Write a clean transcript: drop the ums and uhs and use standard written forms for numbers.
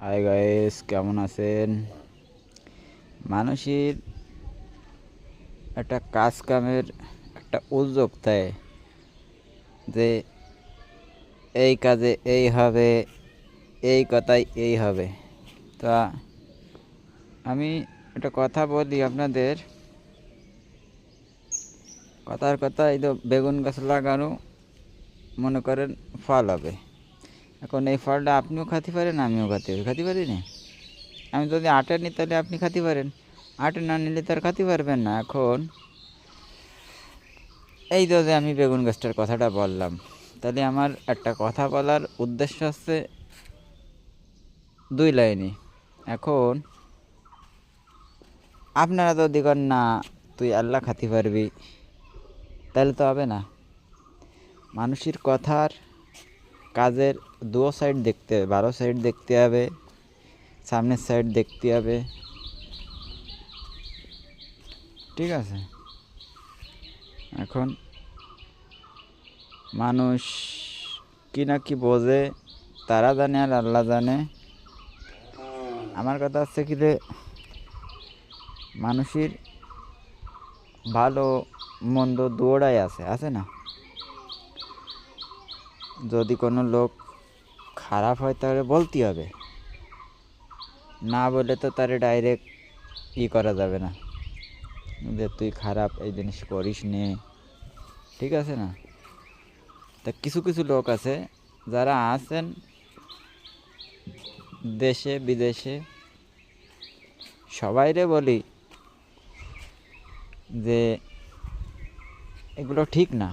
Hi guys, কেমন আছেন? মানুষের একটা কাজ কামের একটা উদ্যোগ দেয় যে এই কাজে এই হবে, এই কথাই এই হবে। তা আমি একটা কথা বলি আপনাদের। কথার কথা, এই তো বেগুন গাছ লাগানো, মনে করেন ফল হবে। এখন এই ফলটা আপনিও খেতে পারেন, আমিও খেতে পারি না। আমি যদি আটা নিই তাহলে আপনি খেতে পারেন, আটা না নিলে তার খেতে পারবেন না। এখন এই তো যে আমি বেগুন গাছটার কথাটা বললাম, তাহলে আমার একটা কথা বলার উদ্দেশ্য হচ্ছে দুই লাইনে। এখন আপনারা তো দিগন না তুই আল্লাহ খাতি পারবি, তাহলে তো হবে না। মানুষের কথার কাজের দুও সাইড দেখতে হবে, 12 সাইড দেখতে হবে, সামনের সাইড দেখতে হবে, ঠিক আছে? এখন মানুষ কি না কি বোঝে তারা জানে আর আল্লাহ জানে। আমার কথা হচ্ছে কি যে মানুষের ভালো মন্দ দুয়োটাই আছে না? যদি কোনো লোক খারাপ হয় তাহলে বলতে হবে, না বলে তো তারে ডাইরেক্ট করা যাবে না যে তুই খারাপ, এই জিনিস করিস নে, ঠিক আছে না? তা কিছু কিছু লোক আছে যারা আছেন দেশে বিদেশে, সবাইরে বলি যে এগুলো ঠিক না।